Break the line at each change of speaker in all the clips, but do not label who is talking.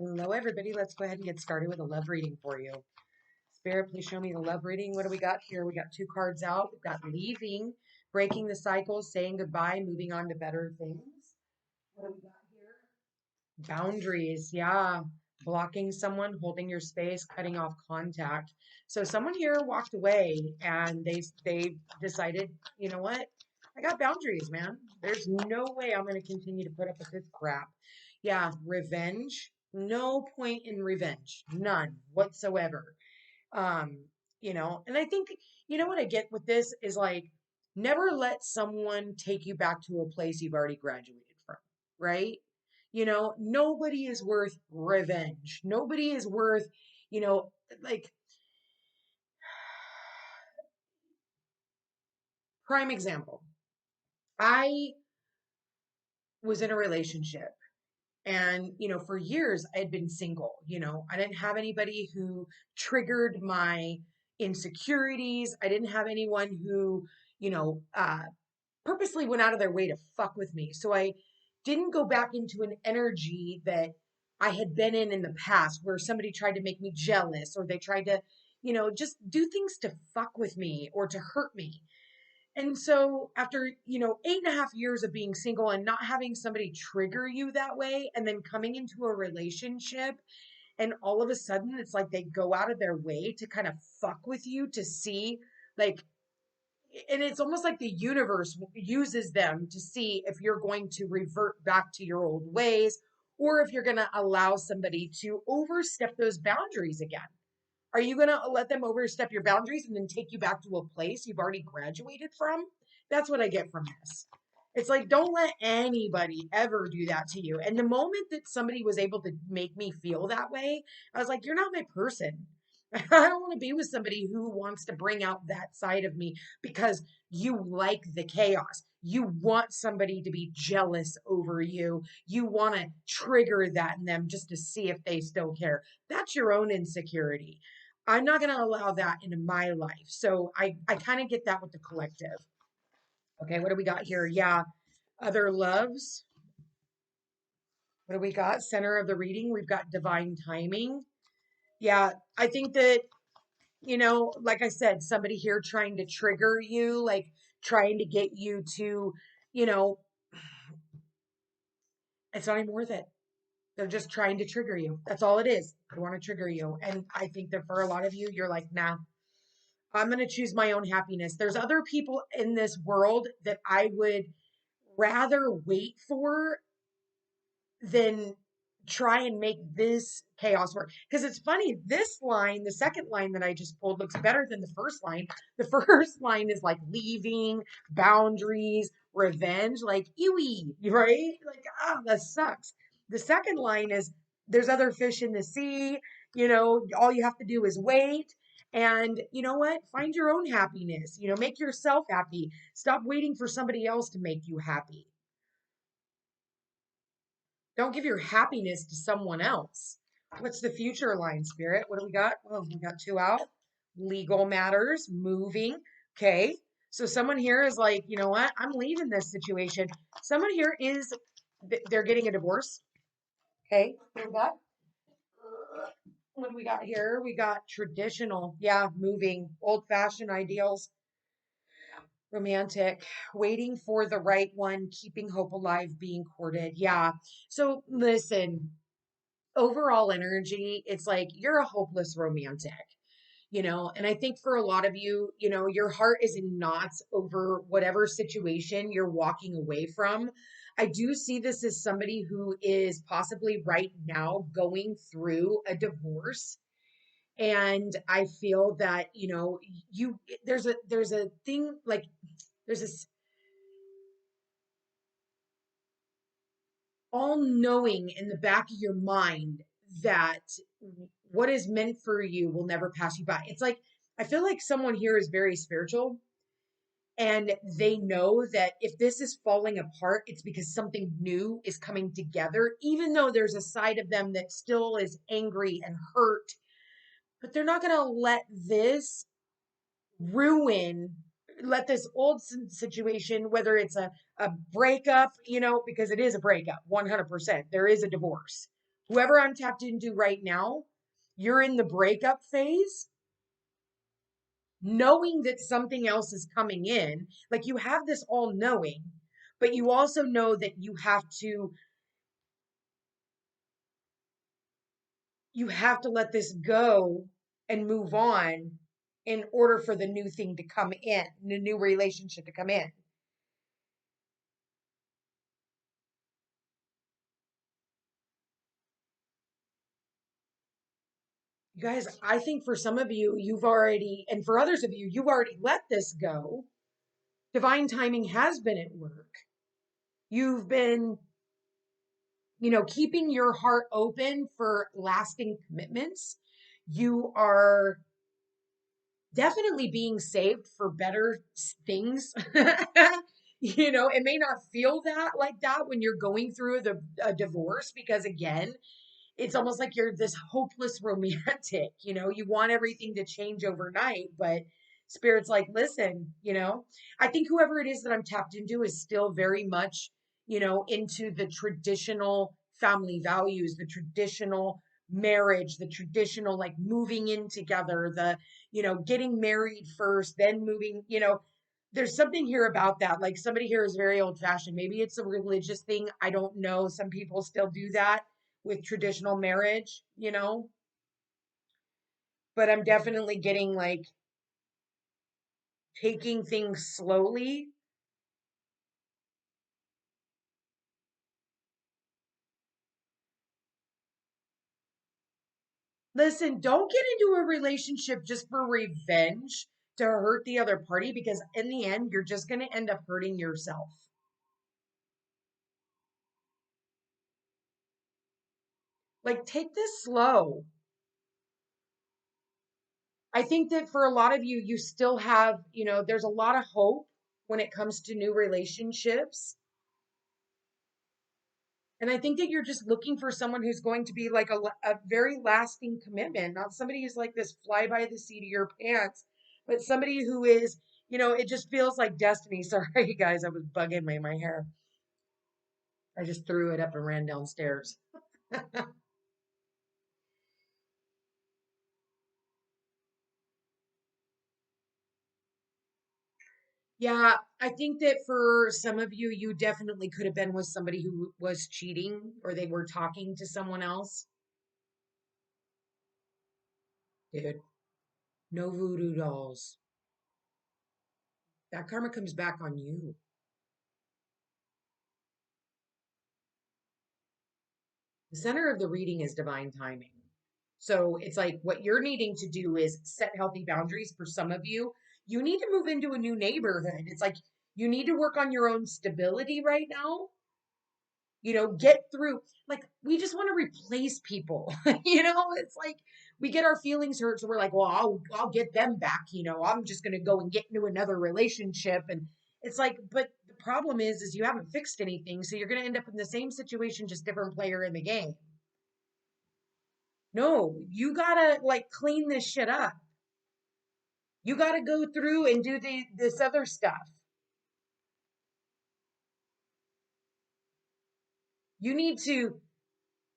Hello, everybody. Let's go ahead and get started with a love reading for you. Spirit, please show me the love reading. What do we got here? We got two cards out. We've got leaving, breaking the cycle, saying goodbye, moving on to better things. What do we got here? Boundaries. Yeah. Blocking someone, holding your space, cutting off contact. So someone here walked away and they decided, you know what? I got boundaries, man. There's no way I'm going to continue to put up with this crap. Yeah, revenge. No point in revenge. None whatsoever. Um, and I think, what I get with this is like, never let someone take you back to a place you've already graduated from, right? Nobody is worth revenge. Nobody is worth, you know, like, prime example. I was in a relationship and, for years I had been single. I didn't have anybody who triggered my insecurities. I didn't have anyone who, purposely went out of their way to fuck with me. So I didn't go back into an energy that I had been in the past where somebody tried to make me jealous or they tried to, just do things to fuck with me or to hurt me. And so after, 8.5 years of being single and not having somebody trigger you that way, and then coming into a relationship, and all of a sudden it's like they go out of their way to kind of fuck with you to see, like, and it's almost like the universe uses them to see if you're going to revert back to your old ways or if you're going to allow somebody to overstep those boundaries again. Are you going to let them overstep your boundaries and then take you back to a place you've already graduated from? That's what I get from this. It's like, don't let anybody ever do that to you. And the moment that somebody was able to make me feel that way, I was like, you're not my person. I don't want to be with somebody who wants to bring out that side of me because you like the chaos. You want somebody to be jealous over you. You want to trigger that in them just to see if they still care. That's your own insecurity. I'm not going to allow that into my life. So I kind of get that with the collective. Okay, what do we got here? Yeah, other loves. What do we got? Center of the reading. We've got divine timing. Yeah, I think that, like I said, somebody here trying to trigger you, like trying to get you to, you know, it's not even worth it. They're just trying to trigger you. That's all it is. They want to trigger you. And I think that for a lot of you, you're like, nah, I'm going to choose my own happiness. There's other people in this world that I would rather wait for than try and make this chaos work. Because it's funny, this line, the second line that I just pulled, looks better than the first line. The first line is like leaving, boundaries, revenge, like ewy, right? Like, that sucks. The second line is there's other fish in the sea, all you have to do is wait. And you know what? Find your own happiness, make yourself happy. Stop waiting for somebody else to make you happy. Don't give your happiness to someone else. What's the future line, Spirit? What do we got? Oh, we got two out. Legal matters, moving. Okay. So someone here is like, you know what? I'm leaving this situation. Someone here is, they're getting a divorce. Okay. What do we got? What do we got here? We got traditional. Yeah, moving. Old fashioned ideals. Romantic, waiting for the right one, keeping hope alive, being courted. Yeah. So listen, overall energy, it's like you're a hopeless romantic, and I think for a lot of you, your heart is in knots over whatever situation you're walking away from. I do see this as somebody who is possibly right now going through a divorce. And I feel that, you there's a thing like there's this all knowing in the back of your mind that what is meant for you will never pass you by. It's like, I feel like someone here is very spiritual and they know that if this is falling apart, it's because something new is coming together, even though there's a side of them that still is angry and hurt, but they're not going to ruin let this old situation, whether it's a breakup, because it is a breakup, 100%. There is a divorce. Whoever I'm tapped into right now, you're in the breakup phase, knowing that something else is coming in. Like you have this all knowing, but you also know that you have to let this go and move on in order for the new thing to come in, the new relationship to come in. You guys, I think for some of you, you've already, and for others of you, you've already let this go. Divine timing has been at work. You've been, keeping your heart open for lasting commitments. You are definitely being saved for better things. It may not feel that like that when you're going through a divorce, because again, it's almost like you're this hopeless romantic. You want everything to change overnight, but spirit's like, listen, I think whoever it is that I'm tapped into is still very much, into the traditional family values, the traditional marriage, the traditional like moving in together, the, getting married first, then moving, there's something here about that. Like somebody here is very old fashioned. Maybe it's a religious thing. I don't know. Some people still do that with traditional marriage, but I'm definitely getting like taking things slowly. Listen, don't get into a relationship just for revenge to hurt the other party, because in the end, you're just going to end up hurting yourself. Like, take this slow. I think that for a lot of you, you still have, there's a lot of hope when it comes to new relationships. And I think that you're just looking for someone who's going to be like a very lasting commitment, not somebody who's like this fly by the seat of your pants, but somebody who is, it just feels like destiny. Sorry, guys, I was bugging my hair. I just threw it up and ran downstairs. Yeah, I think that for some of you, you definitely could have been with somebody who was cheating or they were talking to someone else. Dude, no voodoo dolls. That karma comes back on you. The center of the reading is divine timing. So it's like what you're needing to do is set healthy boundaries. For some of you, you need to move into a new neighborhood. It's like you need to work on your own stability right now. Get through. Like, we just want to replace people. It's like we get our feelings hurt. So we're like, well, I'll get them back. I'm just going to go and get into another relationship. And it's like, but the problem is you haven't fixed anything. So you're going to end up in the same situation, just different player in the game. No, you gotta like clean this shit up. You gotta go through and do this other stuff. You need to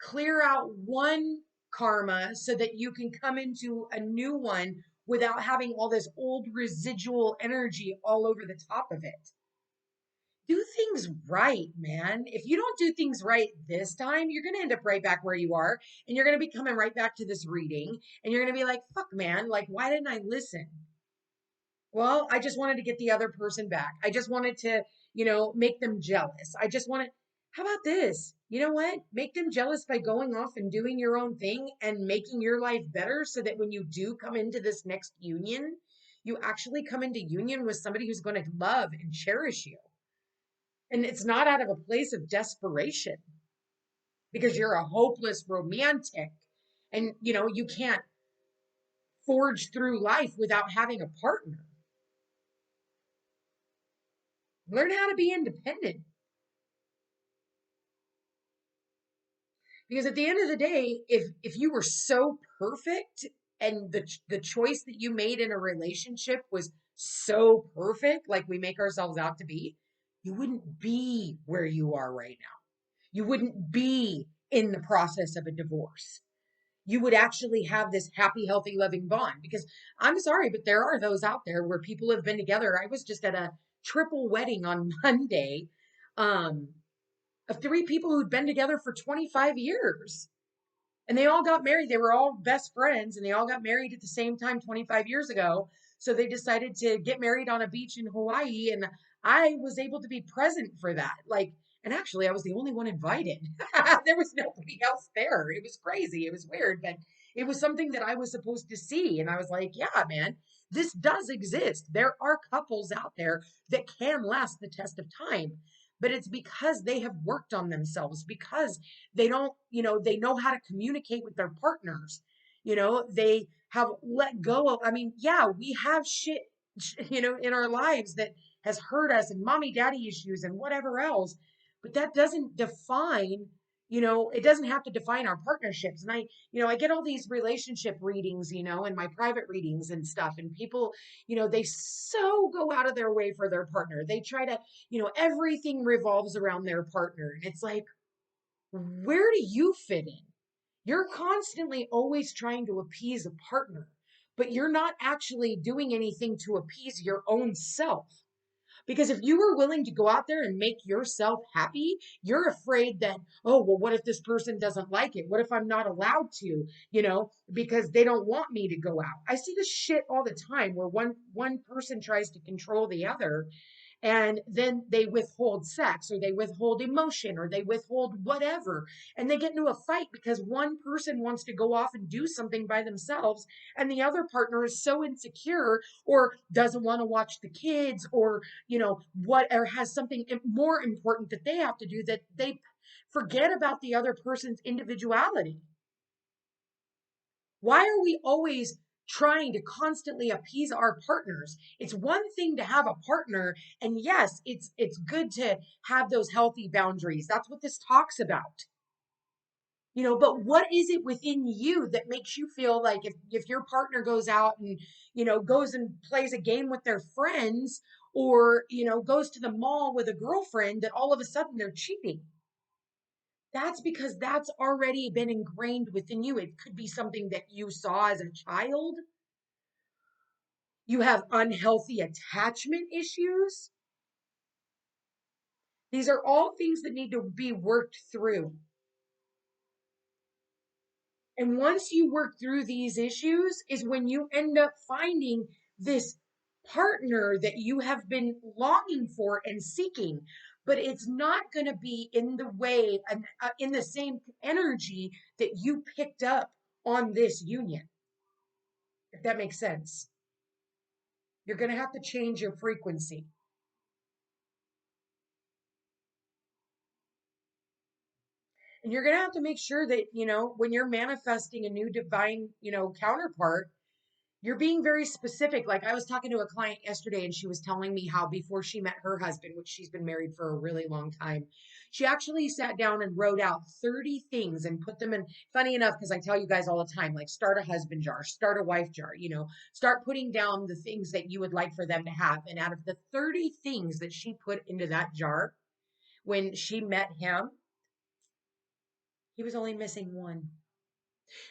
clear out one karma so that you can come into a new one without having all this old residual energy all over the top of it. Do things right, man. If you don't do things right this time, you're going to end up right back where you are. And you're going to be coming right back to this reading. And you're going to be like, fuck, man, like, why didn't I listen? Well, I just wanted to get the other person back. I just wanted to, make them jealous. I just wanted, how about this? You know what? Make them jealous by going off and doing your own thing and making your life better so that when you do come into this next union, you actually come into union with somebody who's going to love and cherish you. And it's not out of a place of desperation because you're a hopeless romantic and, you can't forge through life without having a partner. Learn how to be independent. Because at the end of the day, if you were so perfect and the choice that you made in a relationship was so perfect, like we make ourselves out to be, you wouldn't be where you are right now. You wouldn't be in the process of a divorce. You would actually have this happy, healthy, loving bond. Because I'm sorry, but there are those out there where people have been together. I was just at a triple wedding on Monday, um, of three people who'd been together for 25 years. And they all got married. They were all best friends and they all got married at the same time 25 years ago. So they decided to get married on a beach in Hawaii. And I was able to be present for that. Like, and actually, I was the only one invited. There was nobody else there. It was crazy. It was weird, but it was something that I was supposed to see. And I was like, yeah, man, this does exist. There are couples out there that can last the test of time, but it's because they have worked on themselves, because they don't, they know how to communicate with their partners. They have let go of, I mean, yeah, we have shit, in our lives that has hurt us, and mommy daddy issues and whatever else. But that doesn't define, it doesn't have to define our partnerships. And I get all these relationship readings, in my private readings and stuff. And people, they so go out of their way for their partner. They try to, everything revolves around their partner. And it's like, where do you fit in? You're constantly always trying to appease a partner, but you're not actually doing anything to appease your own self. Because if you were willing to go out there and make yourself happy, you're afraid that, oh, well, what if this person doesn't like it? What if I'm not allowed to, because they don't want me to go out? I see this shit all the time where one person tries to control the other, and then they withhold sex, or they withhold emotion, or they withhold whatever, and they get into a fight because one person wants to go off and do something by themselves, and the other partner is so insecure, or doesn't want to watch the kids, or what, or has something more important that they have to do, that they forget about the other person's individuality. Why are we always trying to constantly appease our partners? It's one thing to have a partner, and yes, it's good to have those healthy boundaries. That's what this talks about. But what is it within you that makes you feel like if your partner goes out and, goes and plays a game with their friends, or, goes to the mall with a girlfriend, that all of a sudden they're cheating? That's because that's already been ingrained within you. It could be something that you saw as a child. You have unhealthy attachment issues. These are all things that need to be worked through. And once you work through these issues is when you end up finding this partner that you have been longing for and seeking, but it's not going to be in the way and in the same energy that you picked up on this union, if that makes sense. You're going to have to change your frequency. And you're going to have to make sure that, when you're manifesting a new divine, counterpart, you're being very specific. Like, I was talking to a client yesterday, and she was telling me how before she met her husband, which she's been married for a really long time, she actually sat down and wrote out 30 things and put them in. Funny enough, because I tell you guys all the time, like, start a husband jar, start a wife jar, start putting down the things that you would like for them to have. And out of the 30 things that she put into that jar when she met him, he was only missing one.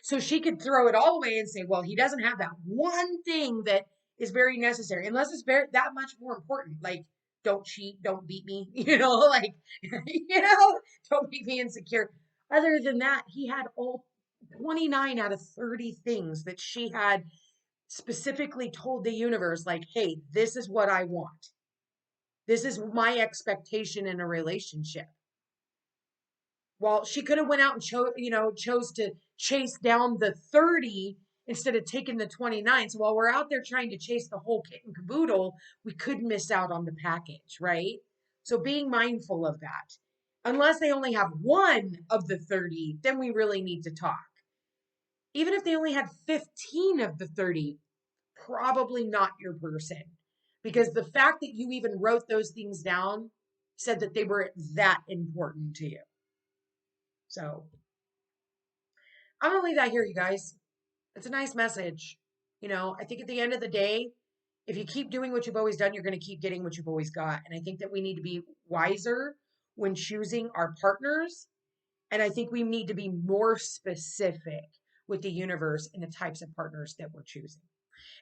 So she could throw it all away and say, well, he doesn't have that one thing that is very necessary, unless it's very that much more important. Like, don't cheat, don't beat me, like, don't make me insecure. Other than that, he had all 29 out of 30 things that she had specifically told the universe, like, hey, this is what I want. This is my expectation in a relationship. Well, she could have went out and chose to chase down the 30 instead of taking the 29. So while we're out there trying to chase the whole kit and caboodle, we could miss out on the package, right? So being mindful of that. Unless they only have one of the 30, then we really need to talk. Even if they only had 15 of the 30, probably not your person. Because the fact that you even wrote those things down said that they were that important to you. So I'm going to leave that here, you guys. It's a nice message. I think at the end of the day, if you keep doing what you've always done, you're going to keep getting what you've always got. And I think that we need to be wiser when choosing our partners. And I think we need to be more specific with the universe and the types of partners that we're choosing.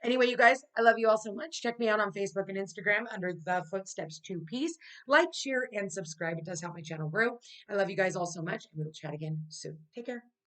Anyway, you guys, I love you all so much. Check me out on Facebook and Instagram under the Footsteps 2 Piece. Like, share, and subscribe. It does help my channel grow. I love you guys all so much, and we will chat again soon. Take care.